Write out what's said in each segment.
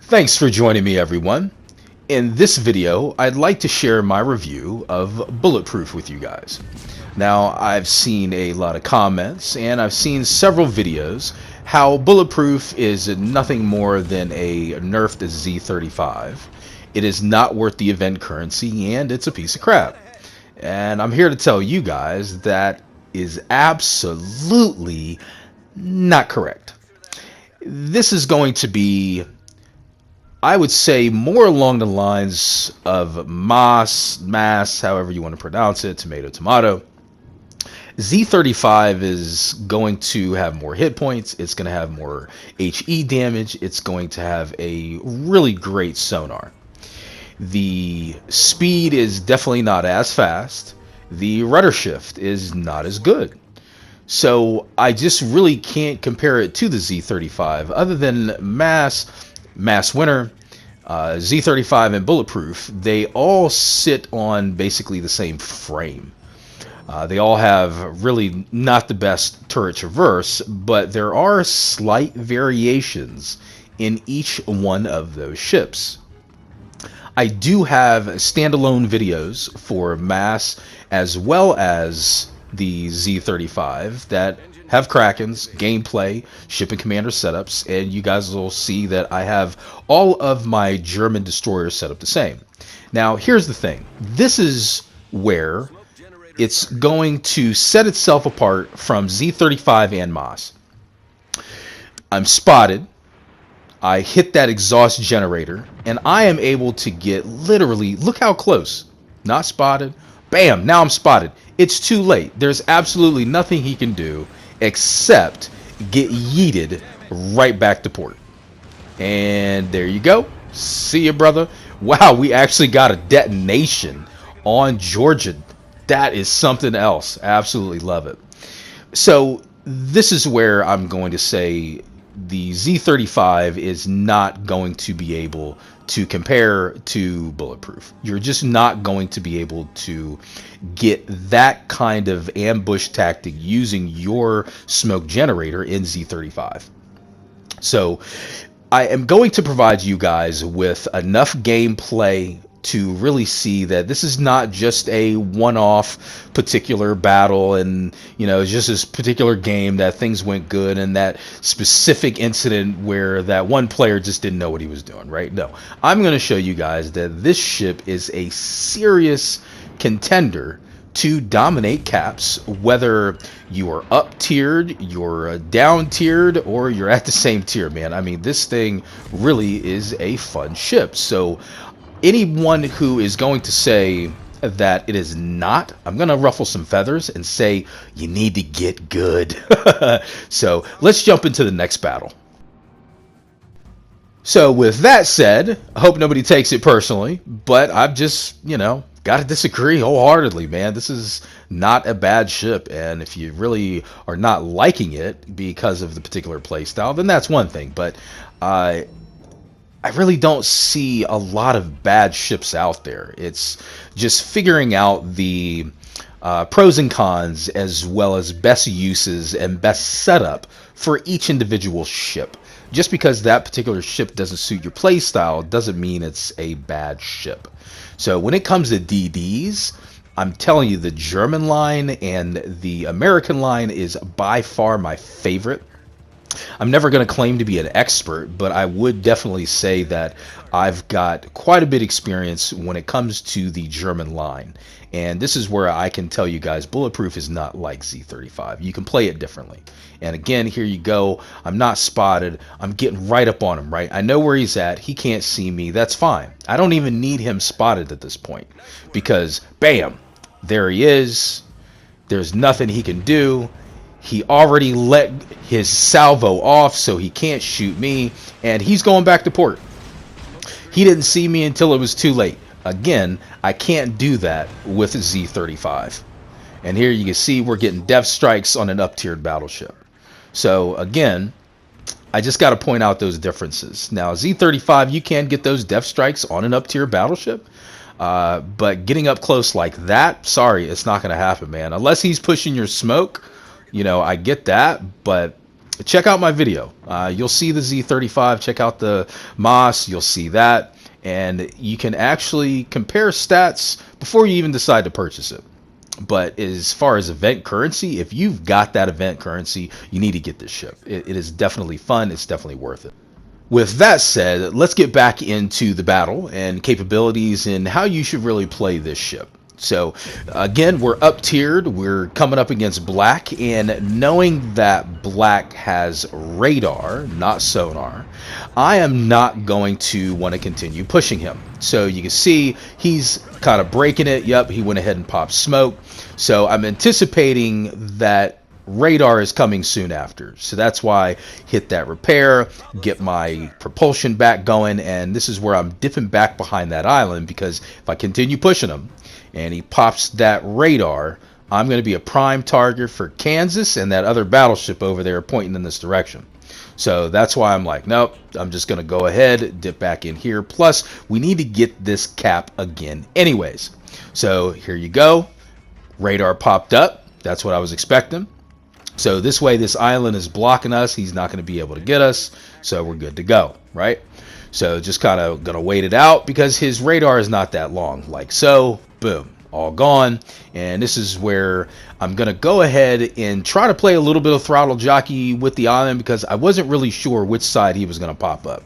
Thanks for joining me, everyone. In this video, I'd like to share my review of Bulletproof with you guys. Now, I've seen a lot of comments and I've seen several videos how Bulletproof is nothing more than a nerfed Z35. It is not worth the event currency and it's a piece of crap. And I'm here to tell you guys that is absolutely not correct. This is going to be, I would say, more along the lines of mass, however you want to pronounce it, tomato. Z35 is going to have more hit points, it's going to have more HE damage, it's going to have a really great sonar. The speed is definitely not as fast, the rudder shift is not as good. So I just really can't compare it to the Z35 other than mass winner, Z35 and Bulletproof. They all sit on basically the same frame. They all have really not the best turret traverse, but there are slight variations in each one of those ships. I do have standalone videos for mass as well as the Z35 that have Krakens, gameplay, ship and commander setups, and you guys will see that I have all of my German destroyers set up the same. Now, here's the thing. This is where it's going to set itself apart from Z35 and MAS. I'm spotted. I hit that exhaust generator, and I am able to get literally, look how close. Not spotted. Bam, now I'm spotted. It's too late. There's absolutely nothing he can do except get yeeted right back to port. And there you go. See ya, brother. Wow, we actually got a detonation on Georgia. That is something else. Absolutely love it. So this is where I'm going to say the Z35 is not going to be able to compare to Bulletproof. You're just not going to be able to get that kind of ambush tactic using your smoke generator in Z35. So I am going to provide you guys with enough gameplay to really see that this is not just a one-off particular battle and, you know, it's just this particular game that things went good and that specific incident where that one player just didn't know what he was doing, right? No, I'm going to show you guys that this ship is a serious contender to dominate caps, whether you are up tiered, you're down tiered, or you're at the same tier, man. I mean, this thing really is a fun ship. So anyone who is going to say that it is not, I'm going to ruffle some feathers and say you need to get good. So let's jump into the next battle. So with that said, I hope nobody takes it personally, but I've just, got to disagree wholeheartedly, man. This is not a bad ship, and if you really are not liking it because of the particular playstyle, then that's one thing, but I really don't see a lot of bad ships out there. It's just figuring out the pros and cons as well as best uses and best setup for each individual ship. Just because that particular ship doesn't suit your play style doesn't mean it's a bad ship. So when it comes to DDs, I'm telling you, the German line and the American line is by far my favorite. I'm never going to claim to be an expert, but I would definitely say that I've got quite a bit of experience when it comes to the German line. And this is where I can tell you guys, Bulletproof is not like Z35. You can play it differently. And again, here you go. I'm not spotted. I'm getting right up on him, right? I know where he's at. He can't see me. That's fine. I don't even need him spotted at this point because, bam, there he is. There's nothing he can do. He already let his salvo off, so he can't shoot me, and he's going back to port. He didn't see me until it was too late. Again, I can't do that with Z35. And here you can see we're getting death strikes on an up-tiered battleship. So again, I just got to point out those differences. Now, Z35, you can get those death strikes on an up-tier battleship, but getting up close like that, sorry, it's not going to happen, man. Unless he's pushing your smoke. I get that, but check out my video. You'll see the Z35. Check out the Moss. You'll see that. And you can actually compare stats before you even decide to purchase it. But as far as event currency, if you've got that event currency, you need to get this ship. It is definitely fun. It's definitely worth it. With that said, let's get back into the battle and capabilities and how you should really play this ship. So again, we're up tiered. We're coming up against black, and knowing that black has radar, not sonar, I am not going to want to continue pushing him. So you can see he's kind of breaking it. Yep, he went ahead and popped smoke. So I'm anticipating that radar is coming soon after. So that's why I hit that repair, get my propulsion back going, and this is where I'm dipping back behind that island, because if I continue pushing him and he pops that radar, I'm going to be a prime target for Kansas and that other battleship over there pointing in this direction. So that's why I'm like, nope, I'm just going to go ahead, dip back in here. Plus, we need to get this cap again anyways. So here you go. Radar popped up. That's what I was expecting. So this way, this island is blocking us. He's not going to be able to get us. So we're good to go, right? So just kind of going to wait it out, because his radar is not that long. Like so, boom, all gone. And this is where I'm going to go ahead and try to play a little bit of throttle jockey with the island, because I wasn't really sure which side he was going to pop up.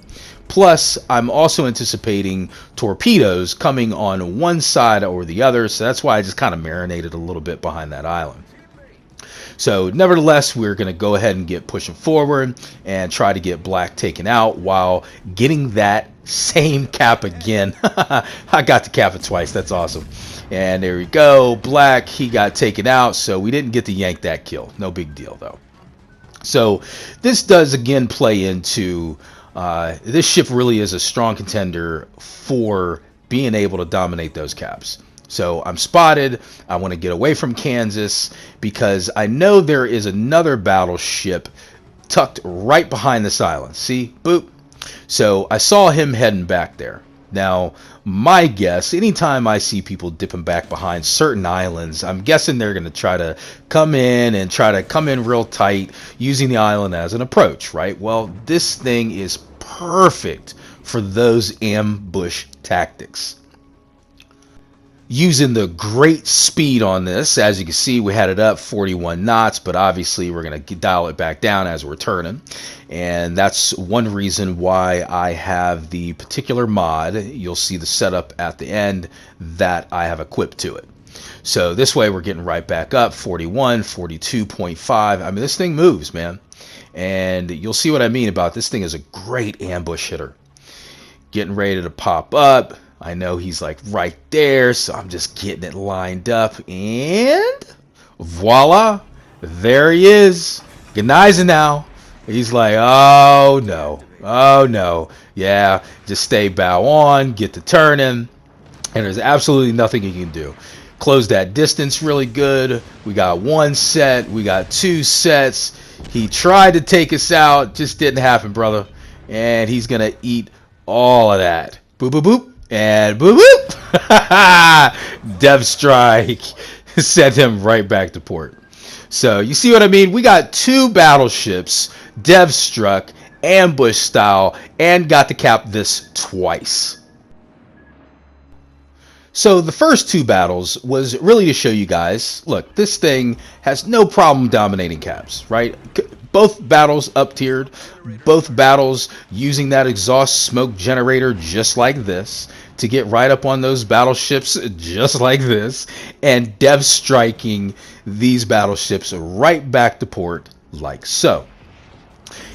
Plus, I'm also anticipating torpedoes coming on one side or the other. So that's why I just kind of marinated a little bit behind that island. So nevertheless, we're going to go ahead and get pushing forward and try to get black taken out while getting that same cap again. I got to cap it twice. That's awesome. And there we go. Black, he got taken out. So we didn't get to yank that kill. No big deal, though. So this does, again, play into this ship really is a strong contender for being able to dominate those caps. So I'm spotted. I want to get away from Kansas, because I know there is another battleship tucked right behind this island. See? Boop. So I saw him heading back there. Now, my guess, anytime I see people dipping back behind certain islands, I'm guessing they're going to try to come in real tight, using the island as an approach, right? Well, this thing is perfect for those ambush tactics. Using the great speed on this, as you can see, we had it up 41 knots, but obviously we're going to dial it back down as we're turning. And that's one reason why I have the particular mod. You'll see the setup at the end that I have equipped to it. So this way we're getting right back up, 41, 42.5. I mean, this thing moves, man. And you'll see what I mean about this thing is a great ambush hitter. Getting ready to pop up. I know he's like right there, so I'm just getting it lined up, and voila, there he is. Ganizing now. He's like, oh no, yeah, just stay bow on, get to turning, and there's absolutely nothing he can do. Close that distance really good. We got one set, we got two sets. He tried to take us out, just didn't happen, brother, and he's gonna eat all of that. Boop boop boop. And boop boop. Dev strike sent him right back to port. So you see what I mean? We got two battleships, dev struck, ambush style, and got to cap this twice. So the first two battles was really to show you guys, look, this thing has no problem dominating caps, right? Both battles up tiered, both battles using that exhaust smoke generator just like this to get right up on those battleships just like this, and dev striking these battleships right back to port like so.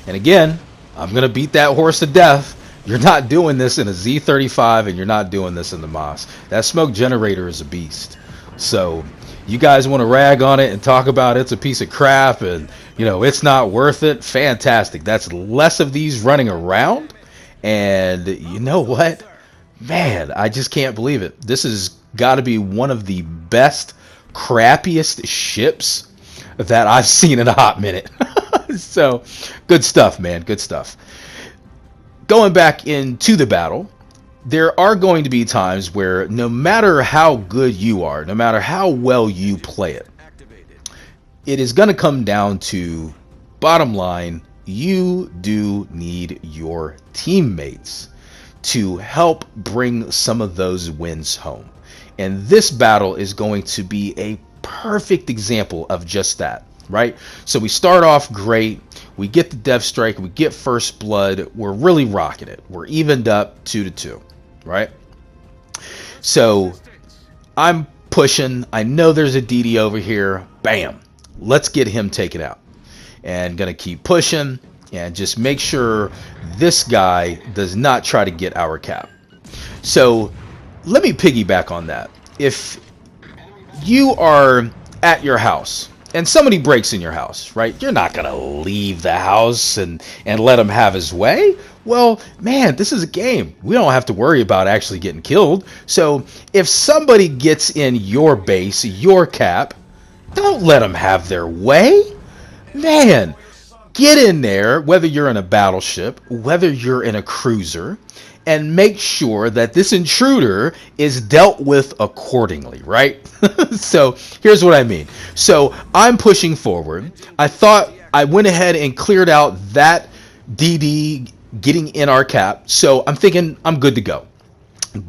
And again, I'm going to beat that horse to death. You're not doing this in a Z35, and you're not doing this in the Moss. That smoke generator is a beast. So you guys want to rag on it and talk about it's a piece of crap and, you know, it's not worth it. Fantastic. That's less of these running around. And you know what? Man, I just can't believe it. This has got to be one of the best, crappiest ships that I've seen in a hot minute. So, good stuff, man. Good stuff. Going back into the battle, there are going to be times where no matter how good you are, no matter how well you play it, it is going to come down to, bottom line, you do need your teammates to help bring some of those wins home. And this battle is going to be a perfect example of just that, right? So we start off great. We get the Death Strike. We get First Blood. We're really rocking it. We're evened up 2-2, right? So I'm pushing. I know there's a DD over here. Bam. Let's get him taken out. And gonna keep pushing and just make sure this guy does not try to get our cap. So let me piggyback on that. If you are at your house and somebody breaks in your house, right? You're not gonna leave the house and let him have his way. Well, man, this is a game. We don't have to worry about actually getting killed. So if somebody gets in your base, your cap, don't let them have their way. Man, get in there, whether you're in a battleship, whether you're in a cruiser, and make sure that this intruder is dealt with accordingly, right? So here's what I mean. So I'm pushing forward. I thought I went ahead and cleared out that DD getting in our cap. So I'm thinking I'm good to go.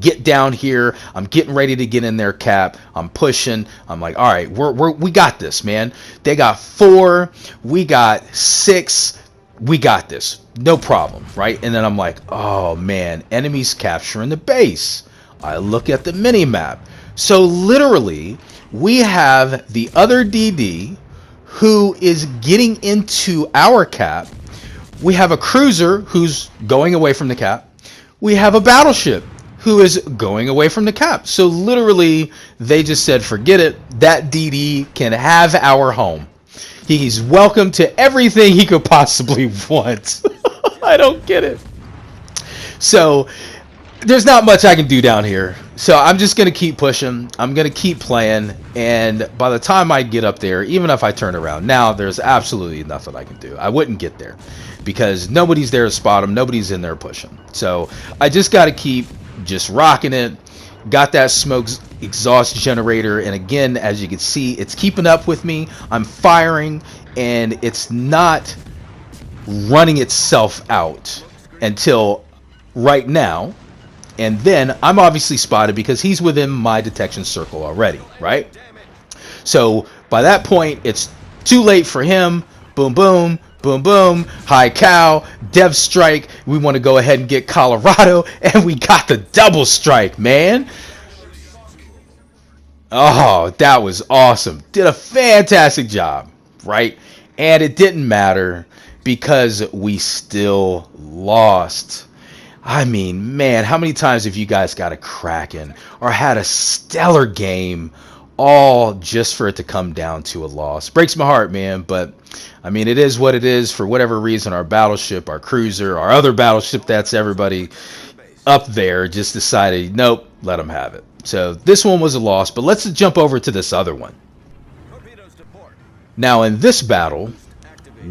Get down here. I'm getting ready to get in their cap. I'm pushing. I'm like, all right, we got this, man. They got 4. We got 6. We got this. No problem, right? And then I'm like, oh, man, enemies capturing the base. I look at the mini map. So literally, we have the other DD who is getting into our cap. We have a cruiser who's going away from the cap. We have a battleship who is going away from the cap. So literally, they just said, forget it. That DD can have our home. He's welcome to everything he could possibly want. I don't get it. So there's not much I can do down here. So I'm just going to keep pushing. I'm going to keep playing. And by the time I get up there, even if I turn around now, there's absolutely nothing I can do. I wouldn't get there because nobody's there to spot him. Nobody's in there pushing. So I just got to keep just rocking it. Got that smoke exhaust generator, and again, as you can see, it's keeping up with me. I'm firing, and it's not running itself out until right now. And then I'm obviously spotted because he's within my detection circle already, right? So by that point, it's too late for him. Boom, boom. Boom, boom, high cow, dev strike. We want to go ahead and get Colorado, and we got the double strike, man. Oh, that was awesome. Did a fantastic job, right? And it didn't matter because we still lost. I mean, man, how many times have you guys got a Kraken or had a stellar game all just for it to come down to a loss? Breaks my heart, man, but I mean, it is what it is. For whatever reason, our battleship, our cruiser, our other battleship, that's everybody up there, just decided, nope, let them have it. So this one was a loss, but let's jump over to this other one. Now, in this battle,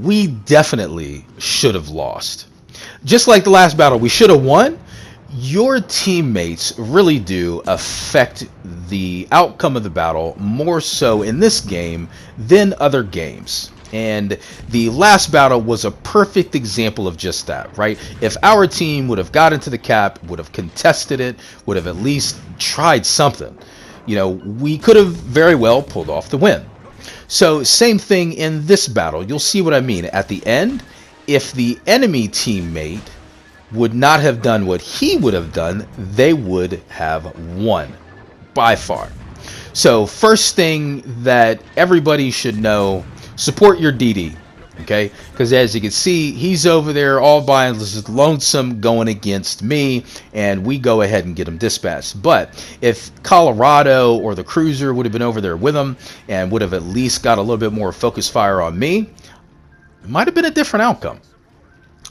we definitely should have lost. Just like the last battle, we should have won. Your teammates really do affect the outcome of the battle more so in this game than other games. And the last battle was a perfect example of just that, right? If our team would have got into the cap, would have contested it, would have at least tried something, you know, we could have very well pulled off the win. So same thing in this battle. You'll see what I mean. At the end, if the enemy teammate would not have done what he would have done, they would have won by far. So first thing that everybody should know, support your DD, okay? Because as you can see, he's over there all by his lonesome going against me, and we go ahead and get him dispatched. But if Colorado or the cruiser would have been over there with him and would have at least got a little bit more focus fire on me, it might have been a different outcome.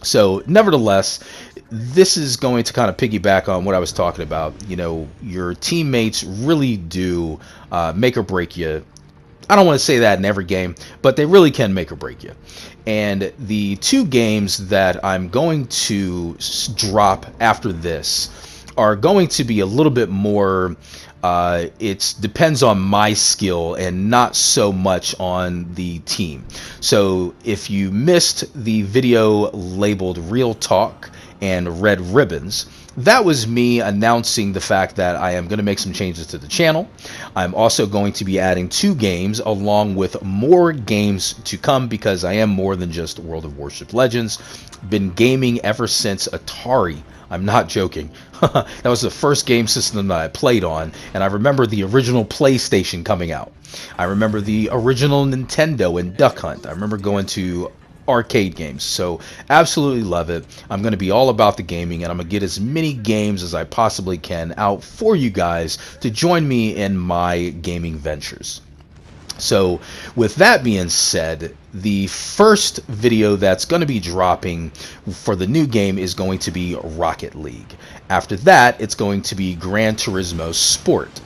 So nevertheless, this is going to kind of piggyback on what I was talking about. You know, your teammates really do make or break you. I don't want to say that in every game, but they really can make or break you. And the 2 games that I'm going to drop after this are going to be a little bit more It depends on my skill and not so much on the team. So if you missed the video labeled Real Talk and Red Ribbons, that was me announcing the fact that I am going to make some changes to the channel. I'm also going to be adding 2 games along with more games to come, because I am more than just World of Warship Legends. Been gaming ever since Atari. I'm not joking. That was the first game system that I played on, and I remember the original PlayStation coming out. I remember the original Nintendo and Duck Hunt. I remember going to arcade games. So absolutely love it. I'm going to be all about the gaming, and I'm going to get as many games as I possibly can out for you guys to join me in my gaming ventures. So with that being said, the first video that's going to be dropping for the new game is going to be Rocket League. After that, it's going to be Gran Turismo Sport.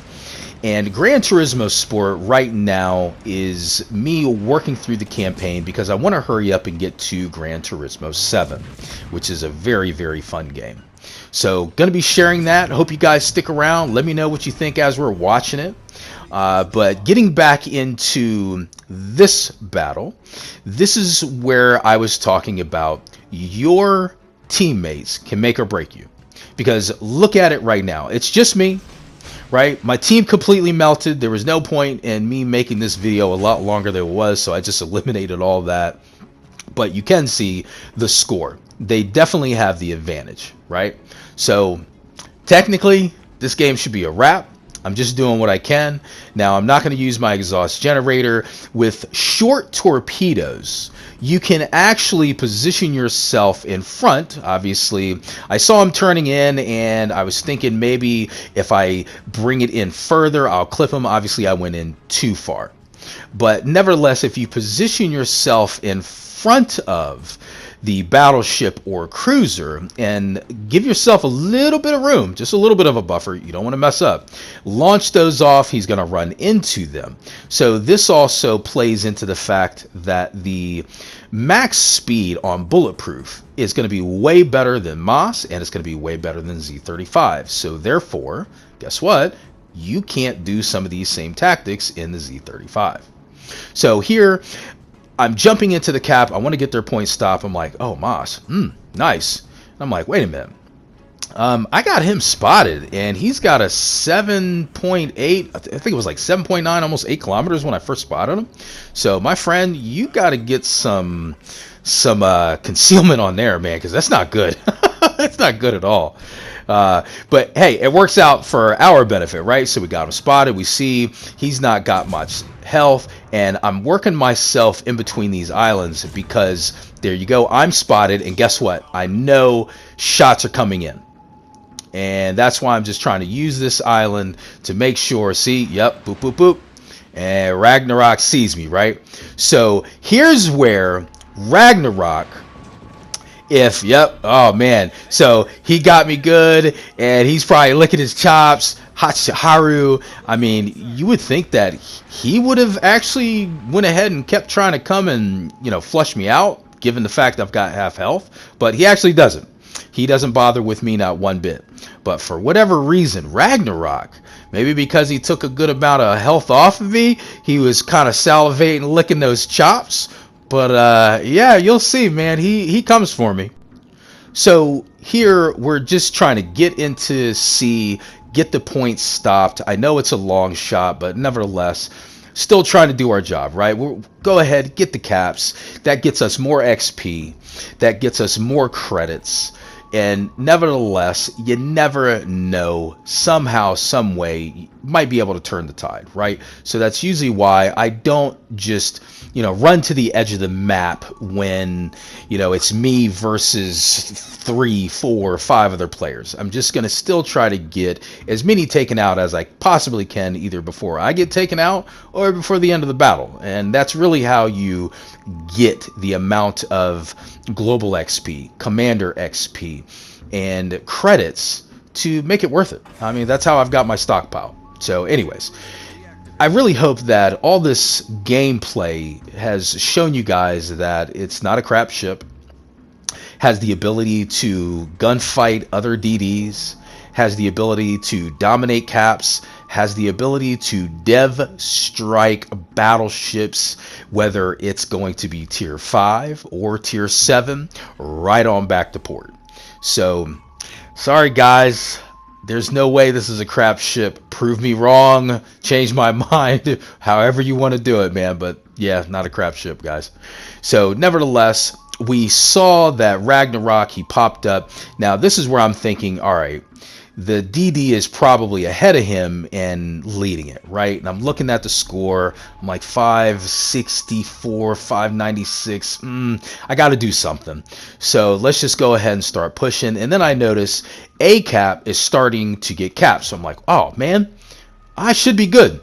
And Gran Turismo Sport right now is me working through the campaign because I want to hurry up and get to Gran Turismo 7, which is a very, very fun game. So going to be sharing that. Hope you guys stick around. Let me know what you think as we're watching it. But getting back into this battle, this is where I was talking about your teammates can make or break you. Because look at it right now. It's just me. Right, my team completely melted. There was no point in me making this video a lot longer than it was, so I just eliminated all that. But you can see the score. They definitely have the advantage, right? So technically, this game should be a wrap. I'm just doing what I can. Now, I'm not going to use my exhaust generator. With short torpedoes, you can actually position yourself in front. Obviously, I saw him turning in, and I was thinking maybe if I bring it in further, I'll clip him. Obviously, I went in too far. But nevertheless, if you position yourself in front of the battleship or cruiser and give yourself a little bit of room, just a little bit of a buffer, you don't want to mess up, launch those off, he's going to run into them. So this also plays into the fact that the max speed on Bulletproof is going to be way better than Moss, and it's going to be way better than Z35. So therefore, guess what? You can't do some of these same tactics in the Z35. So here, I'm jumping into the cap. I want to get their point stop. I'm like, oh, Moss, nice. I'm like, wait a minute. I got him spotted, and he's got a 7.8. I think it was like 7.9, almost 8 kilometers when I first spotted him. So, my friend, you got to get some concealment on there, man, because that's not good. That's not good at all. But hey, it works out for our benefit, right? So we got him spotted. We see he's not got much health, and I'm working myself in between these islands because there you go. I'm spotted, and guess what? I know shots are coming in. And that's why I'm just trying to use this island to make sure. See, yep, boop, boop, boop. And Ragnarok sees me, right? So here's where Ragnarok, oh man, so he got me good, and he's probably licking his chops. Hachiharu, I mean, you would think that he would have actually went ahead and kept trying to come and, flush me out, given the fact I've got half health, but he actually doesn't. He doesn't bother with me, not one bit. But for whatever reason, Ragnarok, maybe because he took a good amount of health off of me, he was kind of salivating, licking those chops. But yeah, you'll see, man. He comes for me. So here we're just trying to get into C, get the points stopped. I know it's a long shot, but nevertheless, still trying to do our job, right? We'll go ahead, get the caps. That gets us more XP. That gets us more credits. And nevertheless, you never know, somehow, some way, you might be able to turn the tide, right? So that's usually why I don't just, run to the edge of the map when, it's me versus 3, 4, 5 other players. I'm just going to still try to get as many taken out as I possibly can, either before I get taken out or before the end of the battle. And that's really how you get the amount of global XP, commander XP, and credits to make it worth it. I mean, that's how I've got my stockpile. So anyways, I really hope that all this gameplay has shown you guys that it's not a crap ship, has the ability to gunfight other DDs, has the ability to dominate caps, has the ability to dev strike battleships, whether it's going to be tier 5 or tier 7, right on back to port. So, sorry guys, there's no way this is a crap ship. Prove me wrong, change my mind, however you want to do it, man. But yeah, not a crap ship, guys. So, nevertheless, we saw that Ragnarok, he popped up. Now, this is where I'm thinking, all right, the DD is probably ahead of him and leading it, right? And I'm looking at the score. I'm like 564, 596. I got to do something. So let's just go ahead and start pushing. And then I notice A cap is starting to get capped. So I'm like, oh man, I should be good.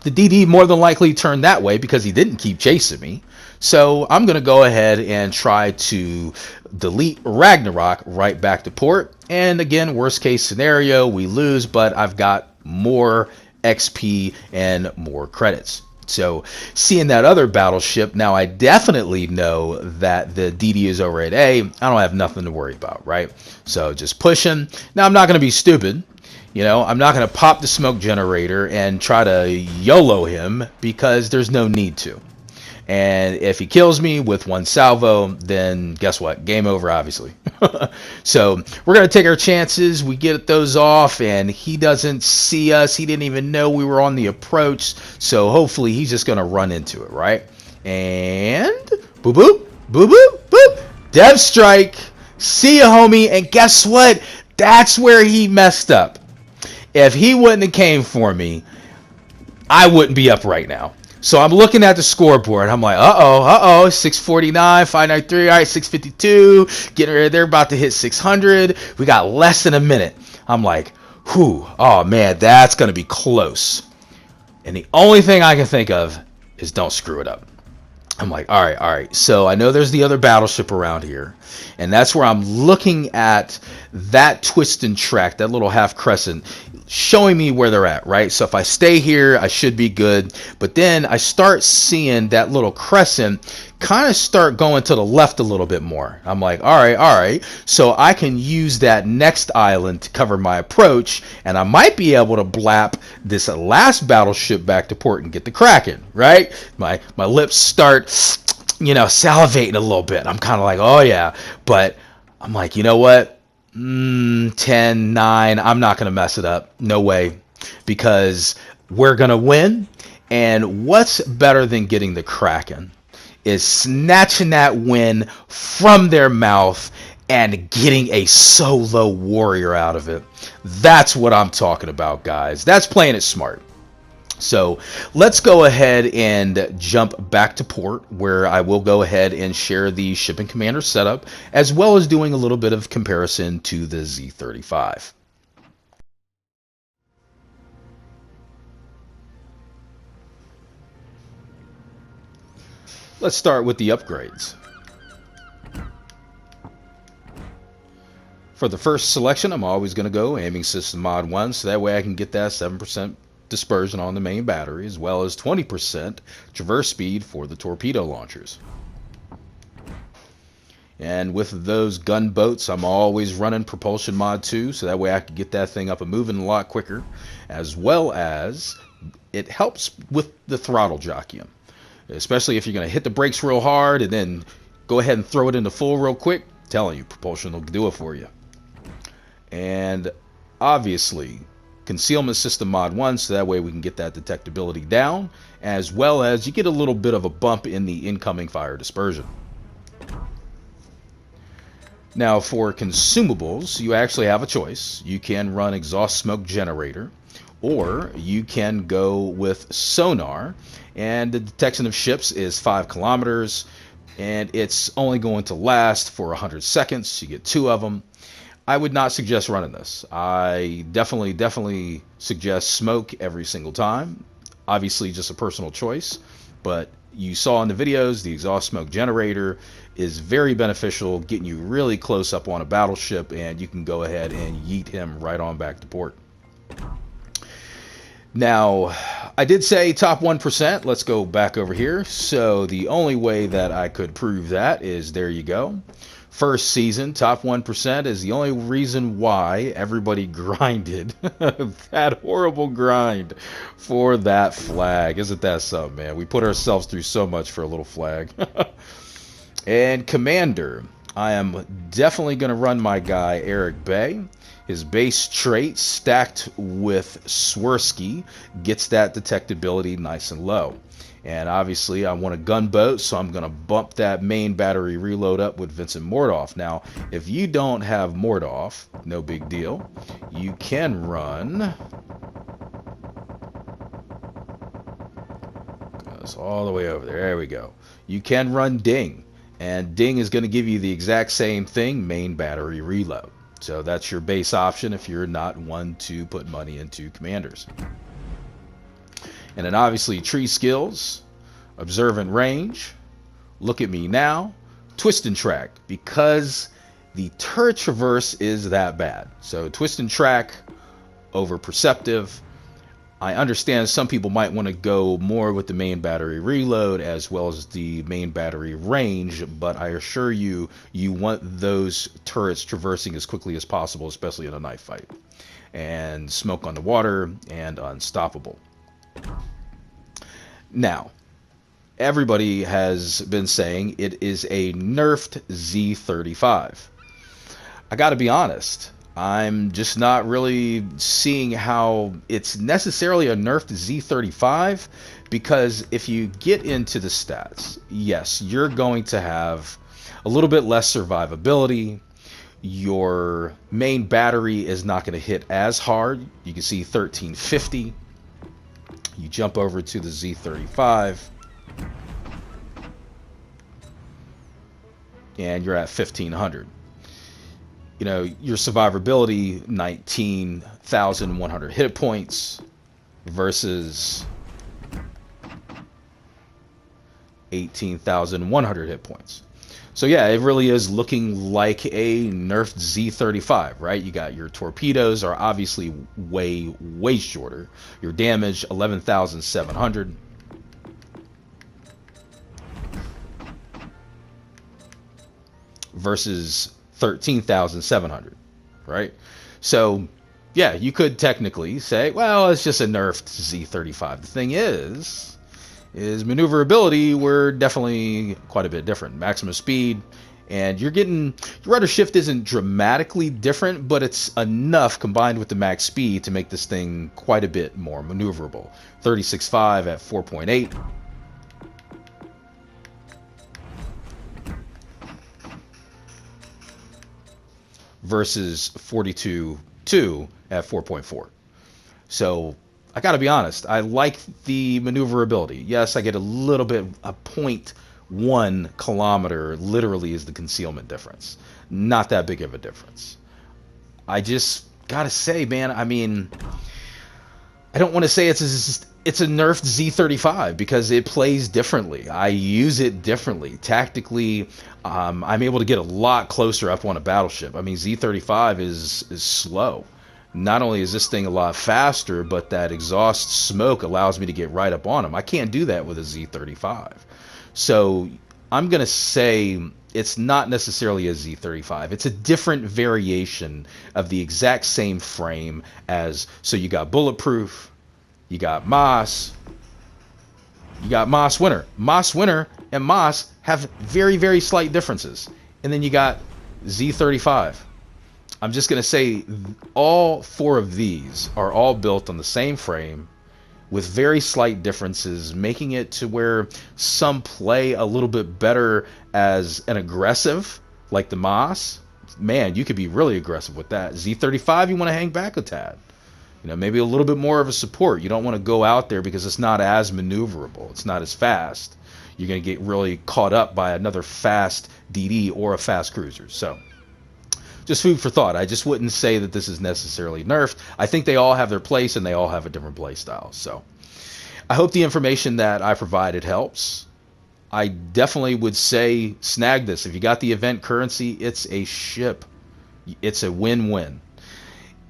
The DD more than likely turned that way because he didn't keep chasing me. So I'm going to go ahead and try to delete Ragnarok right back to port. And again, worst case scenario, we lose, but I've got more XP and more credits. So seeing that other battleship, now I definitely know that the DD is over at A. I don't have nothing to worry about, right? So just pushing. Now I'm not going to be stupid. You know, I'm not going to pop the smoke generator and try to YOLO him because there's no need to. And if he kills me with one salvo, then guess what? Game over, obviously. So we're going to take our chances. We get those off, and he doesn't see us. He didn't even know we were on the approach. So hopefully he's just going to run into it, right? And boop, boop, boop, boop, boop. Dev strike. See ya, homie. And guess what? That's where he messed up. If he wouldn't have came for me, I wouldn't be up right now. So I'm looking at the scoreboard. I'm like, uh-oh, 649, 593, all right, 652. Getting ready. They're about to hit 600. We got less than a minute. I'm like, whew, oh, man, that's going to be close. And the only thing I can think of is don't screw it up. I'm like, all right. So I know there's the other battleship around here. And that's where I'm looking at that twist and track, that little half crescent, showing me where they're at, right? So if I stay here, I should be good. But then I start seeing that little crescent kind of start going to the left a little bit more. I'm like, all right. So I can use that next island to cover my approach, and I might be able to blap this last battleship back to port and get the Kraken, right? My lips start, salivating a little bit. I'm kind of like, oh yeah. But I'm like, you know what? 10, 9, I'm not going to mess it up. No way. Because we're going to win. And what's better than getting the Kraken is snatching that win from their mouth and getting a solo warrior out of it. That's what I'm talking about, guys. That's playing it smart. So let's go ahead and jump back to port, where I will go ahead and share the shipping commander setup, as well as doing a little bit of comparison to the Z35. Let's start with the upgrades. For the first selection, I'm always going to go aiming system mod 1, so that way I can get that 7% dispersion on the main battery, as well as 20% traverse speed for the torpedo launchers. And with those gunboats, I'm always running propulsion mod 2, so that way I can get that thing up and moving a lot quicker, as well as it helps with the throttle jockeying, especially if you're going to hit the brakes real hard and then go ahead and throw it into full real quick. I'm telling you, propulsion will do it for you. And obviously concealment system mod 1, so that way we can get that detectability down, as well as you get a little bit of a bump in the incoming fire dispersion. Now for consumables, you actually have a choice. You can run exhaust smoke generator, or you can go with sonar, and the detection of ships is 5 kilometers, and it's only going to last for 100 seconds. You get 2 of them. I would not suggest running this. I definitely suggest smoke every single time. Obviously just a personal choice, but you saw in the videos the exhaust smoke generator is very beneficial, getting you really close up on a battleship, and you can go ahead and yeet him right on back to port. Now, I did say top 1%. Let's go back over here. So the only way that I could prove that is, there you go. first season, top 1% is the only reason why everybody grinded that horrible grind for that flag. Isn't that something, man? We put ourselves through so much for a little flag. And Commander, I am definitely going to run my guy Eric Bay. His base trait stacked with Swirsky gets that detectability nice and low. And obviously I want a gunboat, so I'm going to bump that main battery reload up with Vincent Mordoff. Now, if you don't have Mordoff, no big deal. You can run... goes all the way over there. There we go. You can run Ding. And Ding is going to give you the exact same thing, main battery reload. So that's your base option if you're not one to put money into commanders. And then obviously tree skills, observant range, look at me now, twist and track, because the turret traverse is that bad. So twist and track over perceptive. I understand some people might want to go more with the main battery reload as well as the main battery range, but I assure you, you want those turrets traversing as quickly as possible, especially in a knife fight. And smoke on the water and unstoppable. Now, everybody has been saying it is a nerfed Z35. I gotta be honest, I'm just not really seeing how it's necessarily a nerfed Z35, because if you get into the stats, yes, you're going to have a little bit less survivability. Your main battery is not going to hit as hard. You can see 1350. You jump over to the Z35 and you're at 1500. You know, your survivability 19,100 hit points versus 18,100 hit points. So yeah, it really is looking like a nerfed Z35, right? You got your torpedoes are obviously way shorter. Your damage 11,700. Versus 13,700, right? So yeah, you could technically say, well, it's just a nerfed Z35. The thing is maneuverability, we're definitely quite a bit different. Maximum speed, and you're getting, your rudder shift isn't dramatically different, but it's enough combined with the max speed to make this thing quite a bit more maneuverable. 36.5 at 4.8. Versus 42.2 at 4.4. So I gotta be honest, I like the maneuverability. Yes, I get a little bit, a 0.1 kilometer literally is the concealment difference. Not that big of a difference. I just gotta say, man, I mean, I don't want to say it's a nerfed Z35 because it plays differently. I use it differently. Tactically, I'm able to get a lot closer up on a battleship. I mean, Z35 is slow. Not only is this thing a lot faster, but that exhaust smoke allows me to get right up on them. I can't do that with a Z35. So I'm going to say it's not necessarily a Z35. It's a different variation of the exact same frame as, so you got Bulletproof, you got Moss, you got Moss Winter. Moss Winter and Moss have very slight differences. And then you got Z35. I'm just going to say all four of these are all built on the same frame with very slight differences, making it to where some play a little bit better as an aggressive, like the Moss. Man, you could be really aggressive with that. Z35, you want to hang back a tad. You know, maybe a little bit more of a support. You don't want to go out there because it's not as maneuverable. It's not as fast. You're going to get really caught up by another fast DD or a fast cruiser. So just food for thought. I just wouldn't say that this is necessarily nerfed. I think they all have their place and they all have a different play style. So I hope the information that I provided helps. I definitely would say snag this. If you got the event currency, it's a ship. It's a win-win.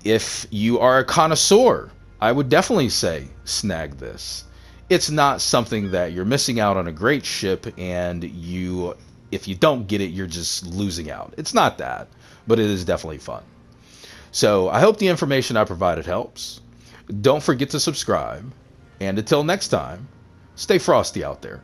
If you are a connoisseur, I would definitely say snag this. It's not something that you're missing out on a great ship and you if you don't get it, you're just losing out. It's not that, but it is definitely fun. So I hope the information I provided helps. Don't forget to subscribe. And until next time, stay frosty out there.